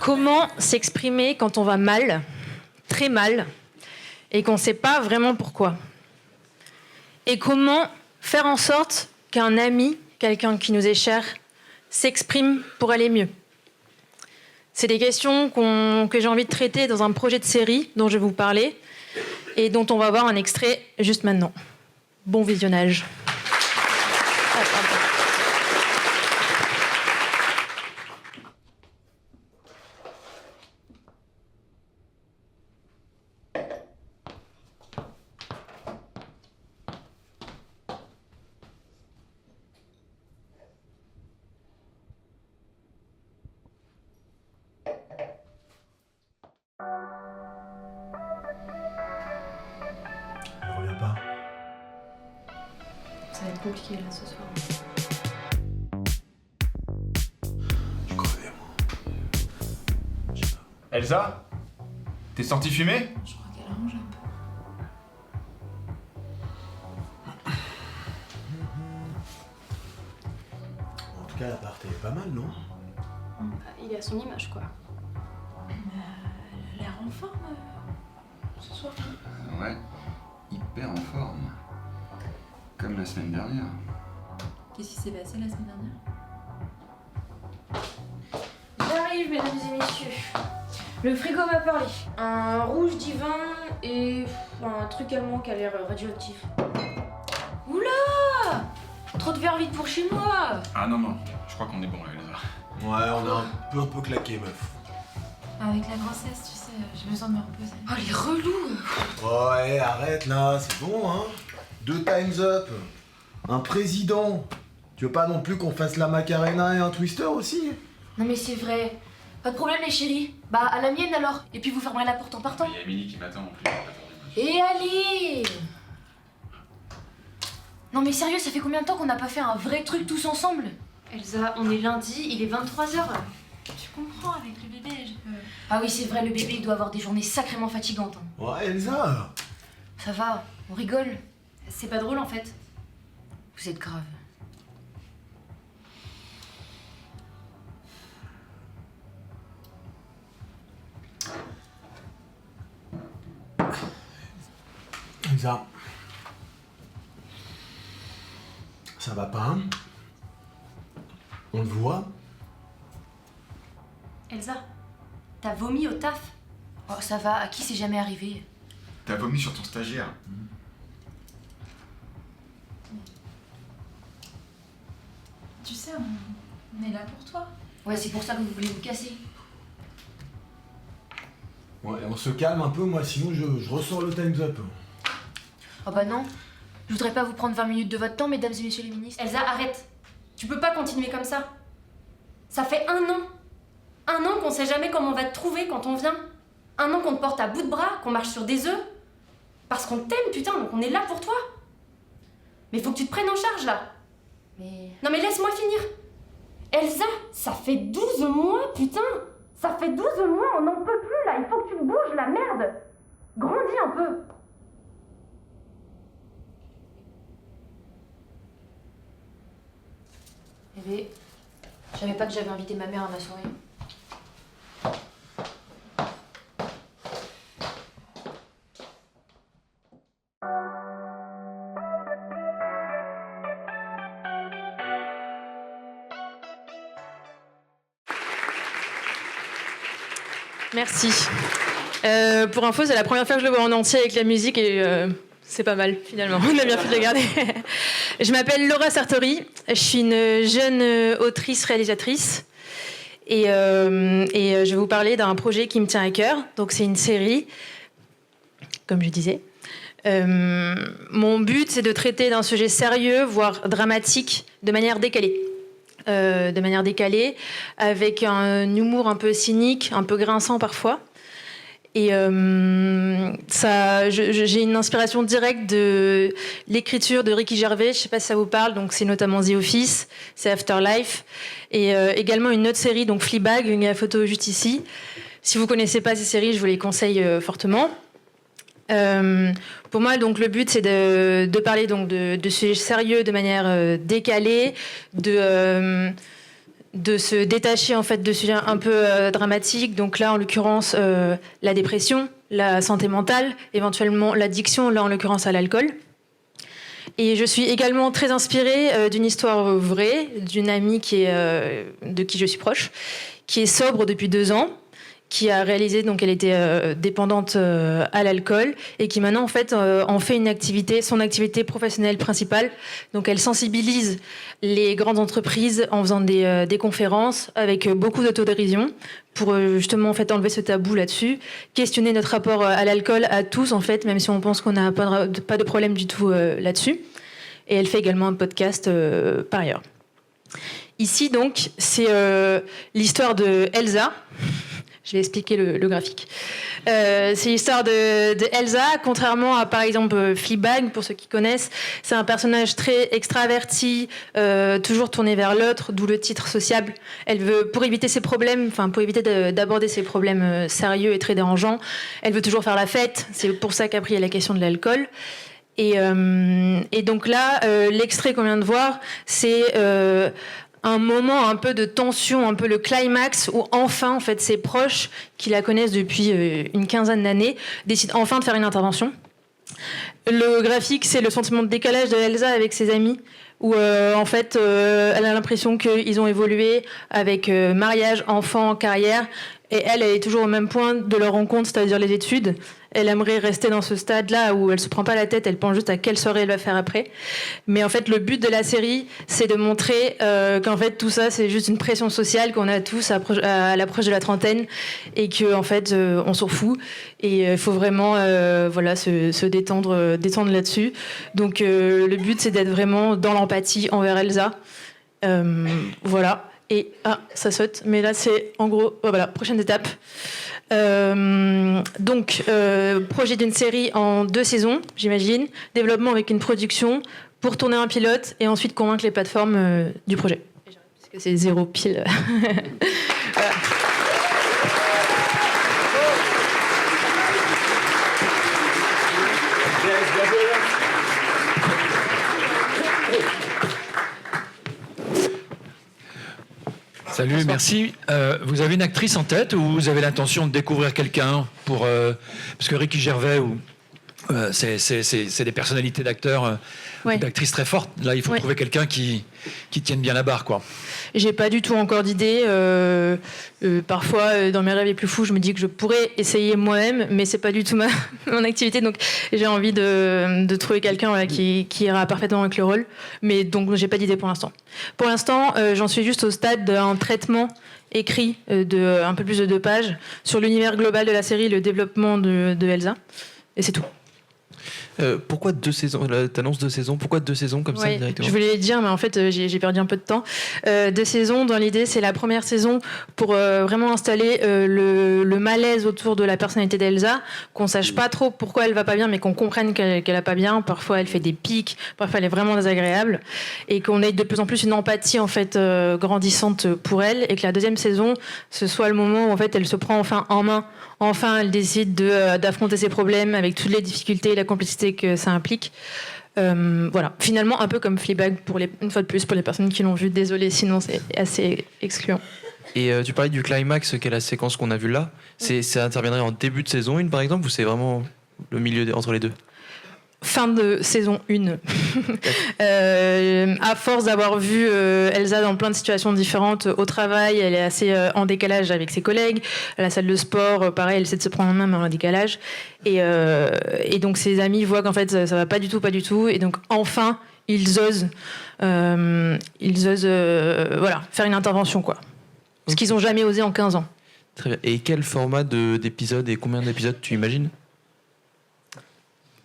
Comment s'exprimer quand on va mal, très mal, et qu'on ne sait pas vraiment pourquoi? Et comment faire en sorte qu'un ami, quelqu'un qui nous est cher, s'exprime pour aller mieux? C'est des questions que j'ai envie de traiter dans un projet de série dont je vais vous parler et dont on va voir un extrait juste maintenant. Bon visionnage. Elle revient pas. Ça va être compliqué là ce soir. Je crevais, moi. Je sais pas. Elsa? T'es sortie fumer? Je crois qu'elle arrange un peu. En tout cas, l'appart est pas mal, non? Il est à son image quoi. Elle a l'air en forme ce soir. Ouais, hyper en forme. Comme la semaine dernière. Qu'est-ce qui s'est passé la semaine dernière? J'arrive, mesdames et messieurs. Le frigo m'a parlé. Un rouge divin et un truc allemand qui a l'air radioactif. Oula! Trop de verre vide pour chez moi! Ah non, je crois qu'on est bon là, Elsa. Ouais, on a un peu claqué, meuf. Avec la grossesse, tu sais, j'ai besoin de me reposer. Oh, les relous! Ouais, arrête là, c'est bon, hein. 2 times up. Un président. Tu veux pas non plus qu'on fasse la Macarena et un Twister aussi? Non mais c'est vrai. Pas de problème les chéris. Bah à la mienne alors. Et puis vous fermerez la porte en partant. Il y a Émilie qui m'attend en plus. Et allez! Non mais sérieux, ça fait combien de temps qu'on n'a pas fait un vrai truc tous ensemble? Elsa, on est lundi, il est 23h. Tu comprends, avec le bébé, je peux... Ah oui, c'est vrai, le bébé il doit avoir des journées sacrément fatigantes. Hein. Ouais, Elsa. Ça va, on rigole. C'est pas drôle en fait. Vous êtes grave. Elsa. Ça va pas, hein? On le voit? Elsa, t'as vomi au taf? Oh ça va, à qui c'est jamais arrivé? T'as vomi sur ton stagiaire. Tu sais, on est là pour toi. Ouais, c'est pour ça que vous voulez vous casser. Ouais, on se calme un peu, moi, sinon je ressors le time's up. Oh bah non, je voudrais pas vous prendre 20 minutes de votre temps, mesdames et messieurs les ministres. Elsa, arrête. Tu peux pas continuer comme ça. Ça fait 1 an. 1 an qu'on sait jamais comment on va te trouver quand on vient. 1 an qu'on te porte à bout de bras, qu'on marche sur des œufs. Parce qu'on t'aime, putain, donc on est là pour toi. Mais faut que tu te prennes en charge, là. Mais... Non mais laisse-moi finir. Elsa, ça fait 12 mois, putain. Ça fait 12 mois, on n'en peut plus, là. Il faut que tu te bouges, la merde. Grandis un peu. Eh bien, je savais pas que j'avais invité ma mère à ma soirée. Merci. Pour info, c'est la première fois que je le vois en entier avec la musique et c'est pas mal finalement. On a bien fait de le garder. Je m'appelle Laura Sartori. Je suis une jeune autrice-réalisatrice et je vais vous parler d'un projet qui me tient à cœur. Donc c'est une série, comme je disais. Mon but, c'est de traiter d'un sujet sérieux, voire dramatique, de manière décalée. Avec un humour un peu cynique, un peu grinçant parfois. Et j'ai une inspiration directe de l'écriture de Ricky Gervais, je ne sais pas si ça vous parle, donc c'est notamment The Office, c'est Afterlife, et également une autre série, donc Fleabag, il y a la photo juste ici. Si vous ne connaissez pas ces séries, je vous les conseille fortement. Pour moi, donc, le but, c'est de parler donc, de sujets sérieux de manière décalée, de de se détacher en fait de sujets un peu dramatiques. Donc là, en l'occurrence, la dépression, la santé mentale, éventuellement l'addiction, là en l'occurrence à l'alcool. Et je suis également très inspirée d'une histoire vraie, d'une amie de qui je suis proche, qui est sobre depuis 2 ans, qui a réalisé donc elle était dépendante à l'alcool et qui maintenant en fait en fait son activité professionnelle principale. Donc elle sensibilise les grandes entreprises en faisant des conférences avec beaucoup d'autodérision pour justement en fait enlever ce tabou là-dessus, questionner notre rapport à l'alcool à tous en fait, même si on pense qu'on n'a pas de problème du tout là-dessus. Et elle fait également un podcast par ailleurs. Ici donc c'est l'histoire de Elsa. Je vais expliquer le graphique. C'est l'histoire de Elsa, contrairement à, par exemple, Fleabag, pour ceux qui connaissent. C'est un personnage très extraverti, toujours tourné vers l'autre, d'où le titre sociable. Elle veut, pour éviter d'aborder ses problèmes sérieux et très dérangeants, elle veut toujours faire la fête. C'est pour ça qu'après, il y a la question de l'alcool. Et donc là, l'extrait qu'on vient de voir, c'est un moment un peu de tension, un peu le climax où enfin, en fait, ses proches, qui la connaissent depuis une quinzaine d'années, décident enfin de faire une intervention. Le graphique, c'est le sentiment de décalage de Elsa avec ses amis, où en fait, elle a l'impression qu'ils ont évolué avec mariage, enfant, carrière, et elle est toujours au même point de leur rencontre, c'est-à-dire les études. Elle aimerait rester dans ce stade-là où elle se prend pas la tête, elle pense juste à quelle soirée elle va faire après. Mais en fait, le but de la série, c'est de montrer qu'en fait, tout ça, c'est juste une pression sociale qu'on a tous à l'approche de la trentaine et qu'en fait, on s'en fout. Et il faut vraiment se détendre là-dessus. Donc, le but, c'est d'être vraiment dans l'empathie envers Elsa. Voilà. Et ça saute, mais là c'est en gros prochaine étape. Donc projet d'une série en 2 saisons, j'imagine, développement avec une production pour tourner un pilote et ensuite convaincre les plateformes du projet. Parce que c'est 0 pile. Voilà. Salut, merci. Vous avez une actrice en tête ou vous avez l'intention de découvrir quelqu'un parce que Ricky Gervais c'est des personnalités d'acteurs, d'actrices très fortes. Là, il faut trouver quelqu'un qui tienne bien la barre, quoi. J'ai pas du tout encore d'idée. Parfois, dans mes rêves les plus fous, je me dis que je pourrais essayer moi-même, mais c'est pas du tout mon activité. Donc, j'ai envie de trouver quelqu'un qui ira parfaitement avec le rôle. Mais donc, j'ai pas d'idée pour l'instant. Pour l'instant, j'en suis juste au stade d'un traitement écrit de un peu plus de 2 pages sur l'univers global de la série, le développement de Elsa. Et c'est tout. Pourquoi 2 saisons? T'annonces 2 saisons. Pourquoi 2 saisons comme ça directement? Je voulais le dire, mais en fait, j'ai perdu un peu de temps. 2 saisons, dans l'idée, c'est la première saison pour vraiment installer le malaise autour de la personnalité d'Elsa, qu'on sache pas trop pourquoi elle va pas bien, mais qu'on comprenne qu'elle a pas bien. Parfois, elle fait des pics, parfois, elle est vraiment désagréable, et qu'on ait de plus en plus une empathie en fait grandissante pour elle, et que la 2e saison, ce soit le moment où en fait, elle se prend enfin en main. Enfin, elle décide d'affronter ses problèmes avec toutes les difficultés et la complexité que ça implique. Voilà. Finalement, un peu comme Fleabag, une fois de plus, pour les personnes qui l'ont vu. Désolée, sinon c'est assez excluant. Et tu parlais du climax, qui est la séquence qu'on a vue là. Ça interviendrait en début de saison 1, par exemple, ou c'est vraiment le milieu entre les deux? Fin de saison 1. À force d'avoir vu Elsa dans plein de situations différentes au travail, elle est assez en décalage avec ses collègues. À la salle de sport, pareil, elle essaie de se prendre en main, mais en décalage. Et donc ses amis voient qu'en fait ça va pas du tout. Et donc enfin, ils osent faire une intervention, quoi. Ce qu'ils n'ont jamais osé en 15 ans. Très bien. Et quel format d'épisodes et combien d'épisodes tu imagines?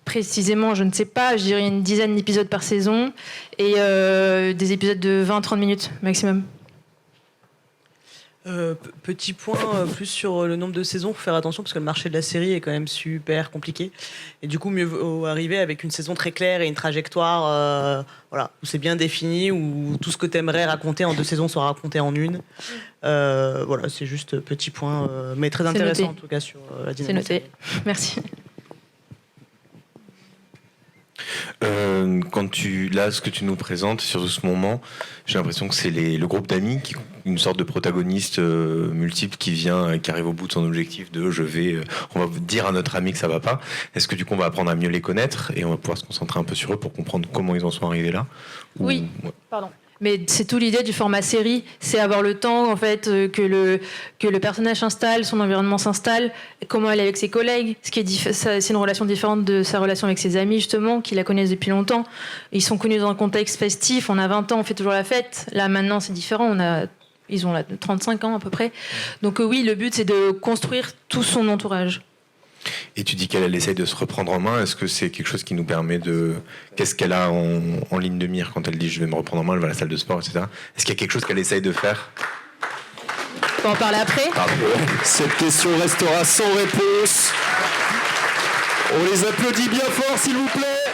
Précisément, je ne sais pas. Je dirais une dizaine d'épisodes par saison et des épisodes de 20-30 minutes maximum. Petit point plus sur le nombre de saisons, faut faire attention parce que le marché de la série est quand même super compliqué et du coup mieux vaut arriver avec une saison très claire et une trajectoire où c'est bien défini, où tout ce que tu aimerais raconter en 2 saisons sera raconté en 1. C'est juste petit point, mais très intéressant en tout cas sur la dynamique. C'est noté, merci. ce que tu nous présentes, surtout ce moment, j'ai l'impression que c'est le groupe d'amis, une sorte de protagoniste multiple qui arrive au bout de son objectif on va dire à notre ami que ça va pas. Est-ce que du coup on va apprendre à mieux les connaître et on va pouvoir se concentrer un peu sur eux pour comprendre comment ils en sont arrivés là? Oui. Ouais. Pardon. Mais c'est tout l'idée du format série, c'est avoir le temps en fait que le personnage s'installe, son environnement s'installe, comment elle est avec ses collègues, c'est une relation différente de sa relation avec ses amis justement, qui la connaissent depuis longtemps. Ils sont connus dans un contexte festif, on a 20 ans, on fait toujours la fête. Là maintenant c'est différent, ils ont 35 ans à peu près. Donc oui, le but c'est de construire tout son entourage. Et tu dis qu'elle essaye de se reprendre en main. Est-ce que c'est quelque chose qui nous permet de... Qu'est-ce qu'elle a en ligne de mire quand elle dit « je vais me reprendre en main, elle va à la salle de sport, etc. » Est-ce qu'il y a quelque chose qu'elle essaye de faire? On peut en parler après. Cette question restera sans réponse. On les applaudit bien fort, s'il vous plaît.